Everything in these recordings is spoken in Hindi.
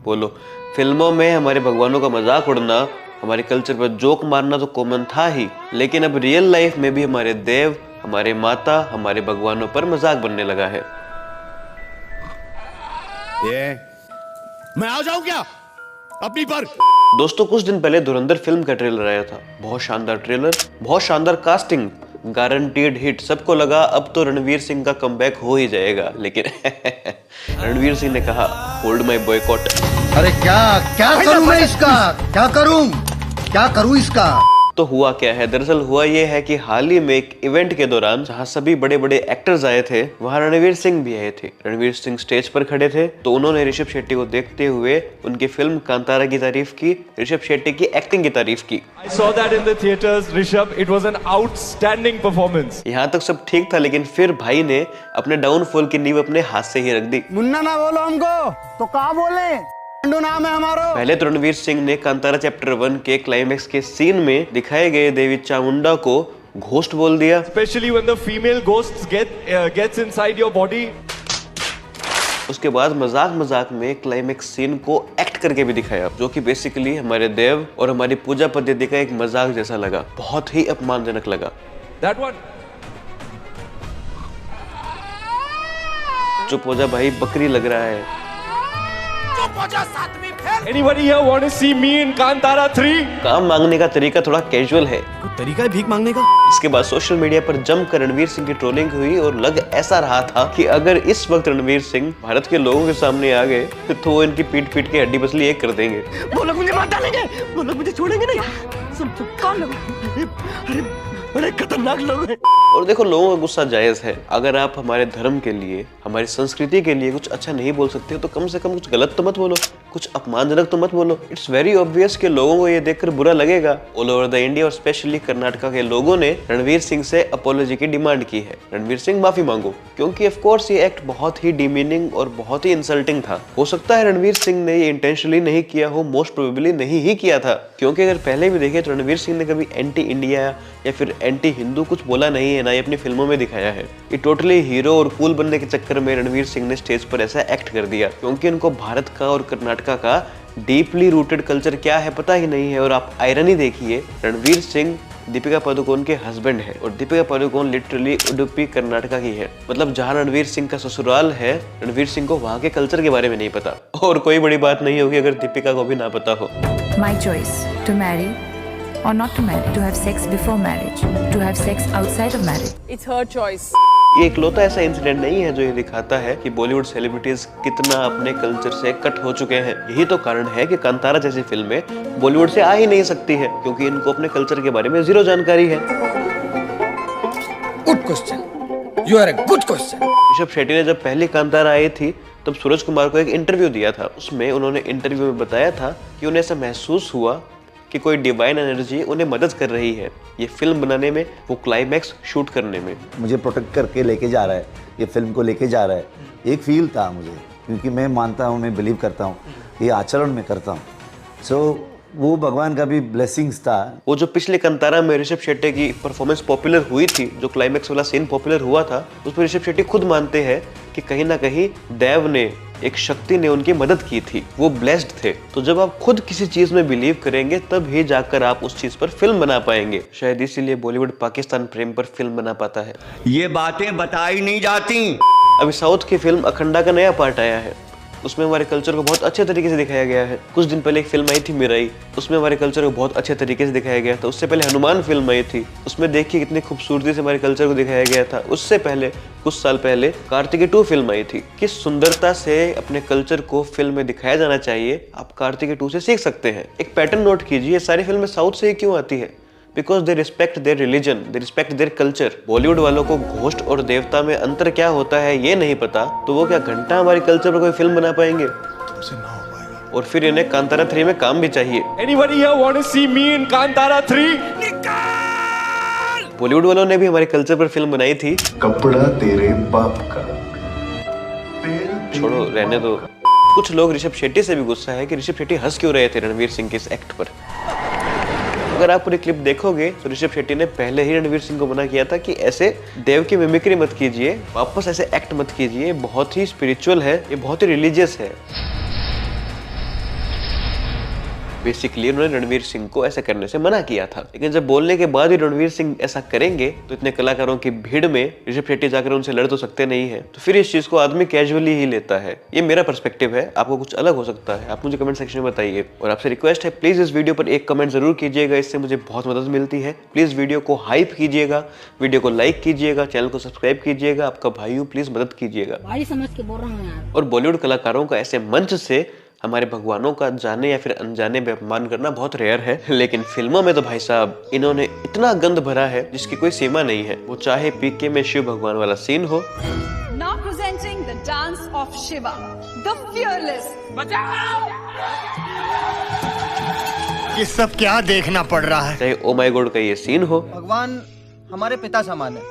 बोलो, फिल्मों में हमारे भगवानों का मजाक उड़ना, हमारे कल्चर पर जोक मारना तो कॉमन था ही, लेकिन अब रियल लाइफ में भी हमारे देव, हमारे माता, हमारे भगवानों पर मजाक बनने लगा है। ये मैं आ जाऊं क्या अपनी पर? दोस्तों, कुछ दिन पहले धुरंधर फिल्म का ट्रेलर आया था। बहुत शानदार ट्रेलर, बहुत शानदार कास्टिंग, गारंटीड हिट। सबको लगा अब तो रणवीर सिंह का कमबैक हो ही जाएगा, लेकिन रणवीर सिंह ने कहा होल्ड माय बॉयकॉट। अरे क्या करूं मैं इसका? क्या करूं इसका? तो हुआ क्या है? दरअसल हुआ ये है कि हाल ही में एक इवेंट के दौरान जहां सभी बड़े बड़े एक्टर्स आए थे, वहां रणवीर सिंह भी आए थे। रणवीर सिंह स्टेज पर खड़े थे, तो उन्होंने ऋषभ शेट्टी को देखते हुए उनकी फिल्म कांतारा की तारीफ की, ऋषभ शेट्टी की एक्टिंग की तारीफ की। I saw that in the theaters, Rishabh. It was an outstanding performance. यहाँ तक सब ठीक था, लेकिन फिर भाई ने अपने डाउनफॉल की नींव अपने हाथ से ही रख दी। मुन्ना ना बोलो हमको तो क्या बोले? नाम है हमारा। पहले तो रणवीर सिंह ने कांतारा चैप्टर 1 के क्लाइमेक्स के सीन में दिखाए गए देवी चामुंडा को घोस्ट बोल दिया। Especially when the female ghosts gets inside your body. उसके बाद मजाक में क्लाइमेक्स सीन को एक्ट करके भी दिखाया, जो कि बेसिकली हमारे देव और हमारी पूजा पद्धति का एक मजाक जैसा लगा, बहुत ही अपमानजनक लगा। That one. चुप हो जा भाई, बकरी लग रहा है। Anybody here want to see me in Kantara 3? काम मांगने का तरीका थोड़ा कैजुअल है। तरीका है भीख मांगने का। इसके बाद सोशल मीडिया पर जमकर रणवीर सिंह की ट्रोलिंग हुई और लग ऐसा रहा था कि अगर इस वक्त रणवीर सिंह भारत के लोगों के सामने आ गए तो वो इनकी पीठ के हड्डी पसली एक कर देंगे। वो लोग मुझे मार डालेंगे, वो लोग मुझे छोड़ेंगे नहीं। सब कौन लोग? अरे बड़े खतरनाक लोग हैं। और देखो, लोगों का गुस्सा जायज है। अगर आप हमारे धर्म के लिए, हमारी संस्कृति के लिए कुछ अच्छा नहीं बोल सकते हो तो कम से कम कुछ गलत तो मत बोलो, कुछ अपमानजनक तो मत बोलो। इट्स वेरी ऑब्वियस कि लोगों को ये देखकर बुरा लगेगा। ऑल ओवर द इंडिया और स्पेशली कर्नाटका के लोगों ने रणवीर सिंह से अपॉलॉजी की डिमांड की है। रणवीर सिंह माफी मांगो, क्योंकि ऑफ कोर्स ये एक्ट बहुत ही डिमीनिंग और बहुत ही इंसल्टिंग था। हो सकता है रणवीर सिंह ने ये इंटेंशनली नहीं किया हो, मोस्ट प्रोबेबली नहीं ही किया था, क्योंकि अगर पहले भी देखे तो रणवीर सिंह ने कभी एंटी इंडिया या फिर एंटी हिंदू कुछ बोला नहीं है, ना ही अपनी फिल्मों में दिखाया है। ये टोटली हीरो और कूल बनने के चक्कर में रणवीर सिंह ने स्टेज पर ऐसा एक्ट कर दिया, क्योंकि उनको भारत का और कर्नाटका का डीपली रूटेड कल्चर क्या है पता ही नहीं है। और आप आयरनी देखिए, रणवीर सिंह दीपिका पादुकोण के हस्बैंड है और दीपिका पादुकोण लिटरली उडुपी कर्नाटका की है। मतलब जहां रणवीर सिंह का ससुराल है, रणवीर सिंह को वहां के कल्चर के बारे में नहीं पता। और कोई बड़ी बात नहीं होगी अगर दीपिका को भी ना पता हो। My choice to marry or not to marry, to have sex before marriage, to have sex outside of marriage. It's her choice. ये इकलौता ऐसा इंसिडेंट नहीं है जो ये दिखाता है कि बॉलीवुड सेलिब्रिटीज कितना अपने कल्चर से कट हो चुके हैं। यही तो कारण है कि कांतारा जैसी फिल्में बॉलीवुड से आ ही नहीं सकती है, क्योंकि इनको अपने कल्चर के बारे में जीरो जानकारी है। Good question, you are a good question. Rishabh Shetty ने जब पहली कांतारा आई थी तब सूरज कुमार को एक इंटरव्यू दिया था। उसमें उन्होंने इंटरव्यू में बताया था कि उन्हें ऐसा महसूस हुआ कि कोई डिवाइन एनर्जी उन्हें मदद कर रही है ये फिल्म बनाने में, वो क्लाइमैक्स शूट करने में। मुझे प्रोटेक्ट करके लेके जा रहा है, ये फिल्म को लेके जा रहा है, एक फील था मुझे, क्योंकि मैं मानता हूँ, मैं बिलीव करता हूँ, ये आचरण में करता हूँ। सो वो भगवान का भी ब्लेसिंग्स था। वो जो पिछले कांतारा में ऋषभ शेट्टी की परफॉर्मेंस पॉपुलर हुई थी, जो क्लाइमैक्स वाला सीन पॉपुलर हुआ था, उस पर ऋषभ शेट्टी खुद मानते हैं कि कहीं ना कहीं देव ने, एक शक्ति ने उनकी मदद की थी, वो ब्लेस्ड थे। तो जब आप खुद किसी चीज में बिलीव करेंगे तब ही जाकर आप उस चीज पर फिल्म बना पाएंगे। शायद इसीलिए बॉलीवुड पाकिस्तान प्रेम पर फिल्म बना पाता है। ये बातें बताई नहीं जाती। अभी साउथ की फिल्म अखंडा का नया पार्ट आया है, उसमें हमारे कल्चर को बहुत अच्छे तरीके से दिखाया गया है। कुछ दिन पहले एक फिल्म आई थी मिराई, उसमें हमारे कल्चर को बहुत अच्छे तरीके से दिखाया गया था। उससे पहले हनुमान फिल्म आई थी, उसमें देखिए कितनी खूबसूरती से हमारे कल्चर को दिखाया गया था। उससे पहले कुछ साल पहले कार्तिकेय 2 फिल्म आई थी। किस सुंदरता से अपने कल्चर को फिल्म में दिखाया जाना चाहिए, आप कार्तिकेय 2 से सीख सकते हैं। एक पैटर्न नोट कीजिए, सारी फिल्में साउथ से ही क्यों आती है? Because they respect their religion, they respect their culture. Bollywood वालों को घोस्ट और देवता में अंतर क्या होता है ये नहीं पता, तो वो क्या घंटा हमारे कल्चर पर कोई फिल्म बना पाएंगे? तुमसे ना हो पाएगा। और फिर इन्हें कांतारा 3 में काम भी चाहिए। Anybody here want to see me in Kantara 3? Bollywood वालों ने भी हमारे कल्चर पर फिल्म बनाई थी। कपड़ा तेरे बाप का, छोड़ो, रहने दो। कुछ लोग ऋषभ शेट्टी से भी गुस्सा है कि ऋषभ शेट्टी हंस क्यों रहे थे रणवीर सिंह के इस एक्ट पर। अगर आप पूरी क्लिप देखोगे तो ऋषभ शेट्टी ने पहले ही रणवीर सिंह को मना किया था कि ऐसे देव की मिमिक्री मत कीजिए, वापस ऐसे एक्ट मत कीजिए, बहुत ही स्पिरिचुअल है, ये बहुत ही रिलीजियस है। बेसिकली उन्होंने रणवीर सिंह को ऐसा करने से मना किया था, लेकिन जब बोलने के बाद भी रणवीर सिंह ऐसा करेंगे तो इतने कलाकारों की भीड़ में ऋषभ शेट्टी जाकर उनसे लड़ तो सकते नहीं है, तो फिर इस चीज को आदमी कैजुअली ही लेता है। ये मेरा पर्सपेक्टिव है, आपको कुछ अलग हो सकता है, आप मुझे कमेंट सेक्शन में बताइए। और आपसे रिक्वेस्ट है, प्लीज इस वीडियो पर एक कमेंट जरूर कीजिएगा, इससे मुझे बहुत मदद मिलती है। प्लीज वीडियो को हाइप कीजिएगा, वीडियो को लाइक कीजिएगा, चैनल को सब्सक्राइब कीजिएगा, आपका भाई हूँ, प्लीज मदद कीजिएगा। भाई समझ के बोल रहा हूँ यार। और बॉलीवुड कलाकारों का ऐसे मंच से हमारे भगवानों का जाने या फिर अनजाने में अपमान करना बहुत रेयर है, लेकिन फिल्मों में तो भाई साहब इन्होंने इतना गंद भरा है जिसकी कोई सीमा नहीं है। वो चाहे पीके में शिव भगवान वाला सीन हो, Now presenting the dance of Shiva, the fearless. ये सब क्या देखना पड़ रहा है? चाहे ओ माय गॉड का ये सीन हो। भगवान हमारे पिता समान है,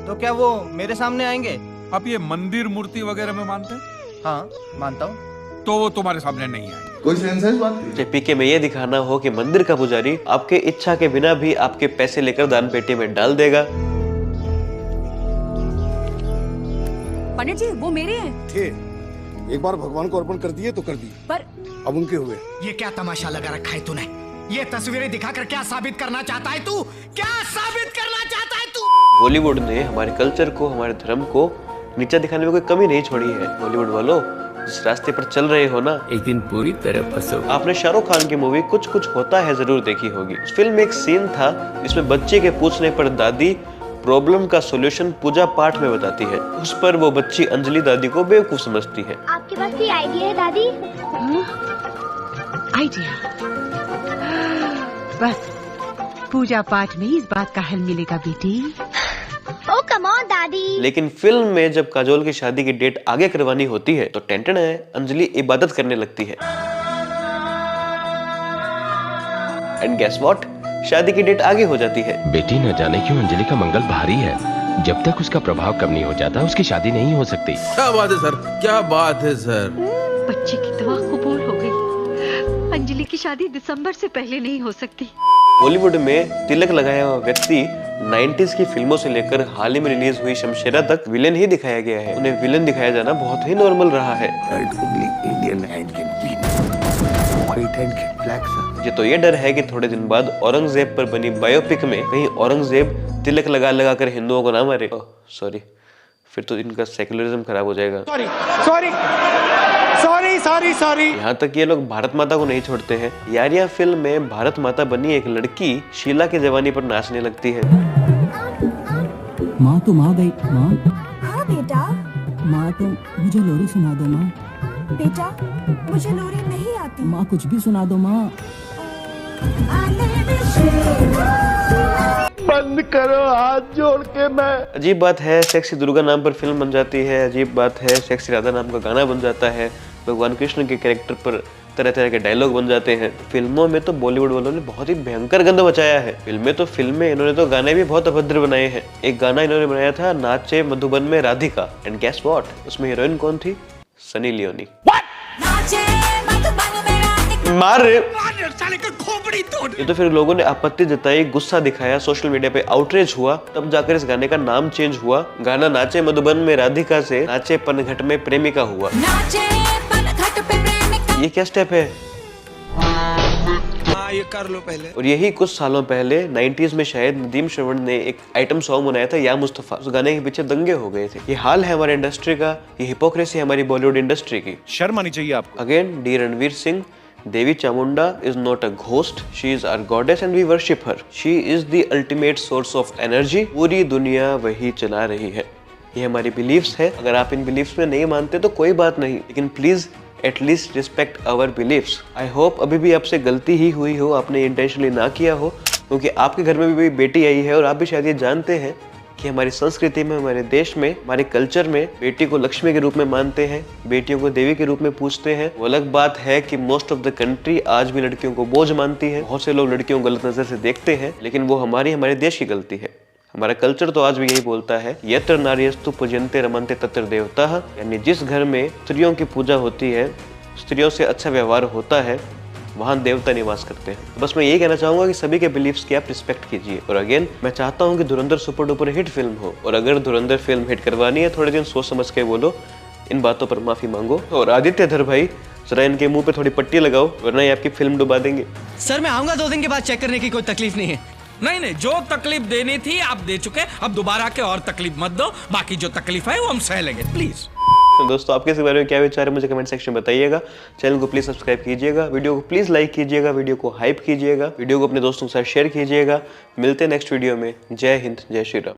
तो क्या वो मेरे सामने आएंगे? आप ये मंदिर मूर्ति वगैरह में मानते हैं? हाँ मानता हूँ। तो वो तुम्हारे सामने नहीं आएंगे। कोई सेंस है इस बात की? चाहे पीके में ये दिखाना हो कि मंदिर का पुजारी आपके इच्छा के बिना भी आपके पैसे लेकर दान पेटी में डाल देगा। पंडित जी वो मेरे हैं। थे, एक बार भगवान को अर्पण कर दिए तो कर दिए, पर अब उनके हुए। ये क्या तमाशा लगा रखा है तूने? ये तस्वीरें दिखाकर क्या साबित करना चाहता है तू? क्या साबित करना चाहता है तू? बॉलीवुड ने हमारे कल्चर को, हमारे धर्म को नीचा दिखाने में कोई कमी नहीं छोड़ी है। बॉलीवुड वालों, जिस रास्ते पर चल रहे हो ना, एक दिन पूरी तरह फंसो। आपने शाहरुख खान की मूवी कुछ कुछ होता है जरूर देखी होगी। उस फिल्म में एक सीन था जिसमें बच्चे के पूछने पर दादी प्रॉब्लम का सॉल्यूशन पूजा पाठ में बताती है। उस पर वो बच्ची अंजलि दादी को बेवकूफ समझती है। आपके पास कोई आइडिया है दादी? आइडिया बस पूजा पाठ में इस बात का हल मिलेगा बेटी। ओ कम ऑन दादी। लेकिन फिल्म में जब काजोल की शादी की डेट आगे करवानी होती है तो टेंशन है, अंजलि इबादत करने लगती है। एंड गेस व्हाट, शादी की डेट आगे हो जाती है। बेटी न जाने क्यों अंजलि का मंगल भारी है, जब तक उसका प्रभाव कम नहीं हो जाता उसकी शादी नहीं हो सकती। क्या बात है सर, क्या बात है सर। बच्चे की दुआ कबूल हो गई। अंजलि की शादी दिसंबर से पहले नहीं हो सकती। बॉलीवुड में तिलक लगाया हुआ व्यक्ति 90s की फिल्मों से लेकर हाल ही में रिलीज हुई शमशेरा तक विलेन ही दिखाया गया है। उन्हें विलेन दिखाया जाना बहुत ही नॉर्मल रहा है। ये तो ये डर है कि थोड़े दिन बाद औरंगजेब पर बनी बायोपिक में कहीं औरंगजेब तिलक लगा लगा कर हिंदुओं को ना मारे। सॉरी, फिर तो इनका सेक्युलरिज्म खराब हो जाएगा। सॉरी। यहाँ तक ये लोग भारत माता को नहीं छोड़ते हैं यार। यहाँ फिल्म में भारत माता बनी एक लड़की शीला की जवानी पर नाचने लगती है। माँ तुम आ गई। माँ हाँ बेटा। माँ तुम मुझे लोरी सुना दो। माँ बेटा मुझे लोरी नहीं आती। माँ कुछ भी सुना दो। माँ बंद करो हाथ जोड़ के। मैं अजीब बात है, सेक्सी दुर्गा नाम पर फिल्म बन जाती है। अजीब बात है, सेक्सी राधा नाम का गाना बन जाता है। भगवान कृष्ण के कैरेक्टर पर तरह तरह के डायलॉग बन जाते हैं। फिल्मों में तो बॉलीवुड वालों ने बहुत ही भयंकर गंद मचाया है। फिल्में इन्होंने तो गाने भी बहुत अभद्र बनाए हैं। एक गाना इन्होंने बनाया था, नाचे मधुबन में राधिका, एंड गेस व्हाट, उसमें हीरोइन कौन थी? सनी लियोनी। मार ये तो फिर लोगों ने आपत्ति जताई, गुस्सा दिखाया, सोशल मीडिया पे आउटरीच हुआ, तब जाकर इस गाने का नाम चेंज हुआ। गाना नाचे मधुबन में राधिका से नाचे पनघट में प्रेमिका हुआ। ये क्या स्टेप है? ये कर लो पहले। और यही कुछ सालों पहले 90s में शायद नदीम श्रवण ने एक आइटम सॉन्ग बनाया था, या मुस्तफा। उस गाने के पीछे दंगे हो गए थे। ये हाल है हमारे इंडस्ट्री का, ये हिपोक्रेसी हमारी बॉलीवुड इंडस्ट्री की। शर्म आनी चाहिए आपको। Again D Ranveer Singh, Devi Chamunda is not a ghost, she is our goddess and we worship her. She is the ultimate source of energy. पूरी दुनिया वही चला रही है। ये हमारी बिलीफ्स है। अगर आप इन बिलीफ्स में नहीं मानते तो कोई बात नहीं, लेकिन please at least respect our beliefs. I hope अभी भी आपसे गलती ही हुई हो, आपने इंटेंशनली ना किया हो, क्योंकि आपके घर में भी बेटी आई है और आप भी शायद ये जानते हैं कि हमारी संस्कृति में, हमारे देश में, हमारे कल्चर में बेटी को लक्ष्मी के रूप में मानते हैं, बेटियों को देवी के रूप में पूजते हैं। वो अलग बात है कि मोस्ट ऑफ द कंट्री आज भी लड़कियों को बोझ मानती है। बहुत से लोग लड़कियों को गलत नजर से देखते हैं, लेकिन वो हमारे देश की गलती है। हमारा कल्चर तो आज भी यही बोलता है, यत्र नार्यस्तु पूज्यन्ते रमन्ते तत्र देवताः, यानी जिस घर में स्त्रियों की पूजा होती है, स्त्रियों से अच्छा व्यवहार होता है, वहाँ देवता निवास करते हैं। तो बस मैं यही कहना चाहूंगा कि सभी के बिलीफ्स की आप रिस्पेक्ट कीजिए। और अगेन मैं चाहता हूँ कि धुरंधर सुपर डुपर हिट फिल्म हो, और अगर धुरंधर फिल्म हिट करवानी है थोड़े दिन सोच समझ के बोलो, इन बातों पर माफी मांगो। और आदित्य धर भाई जरा इनके मुंह पे थोड़ी पट्टी लगाओ, वरना ये आपकी फिल्म डुबा देंगे। सर मैं आऊंगा 2 दिन के बाद चेक करने की, कोई तकलीफ नहीं है। नहीं नहीं, जो तकलीफ देनी थी आप दे चुके, अब दोबारा के और तकलीफ मत दो। बाकी जो तकलीफ है वो हम सह लेंगे, प्लीज। तो दोस्तों आपके इस बारे में क्या विचार है मुझे कमेंट सेक्शन में बताइएगा। चैनल को प्लीज सब्सक्राइब कीजिएगा, वीडियो को प्लीज लाइक कीजिएगा, वीडियो को हाइप कीजिएगा, वीडियो को अपने दोस्तों के साथ शेयर कीजिएगा। मिलते हैं नेक्स्ट वीडियो में। जय हिंद, जय श्री राम।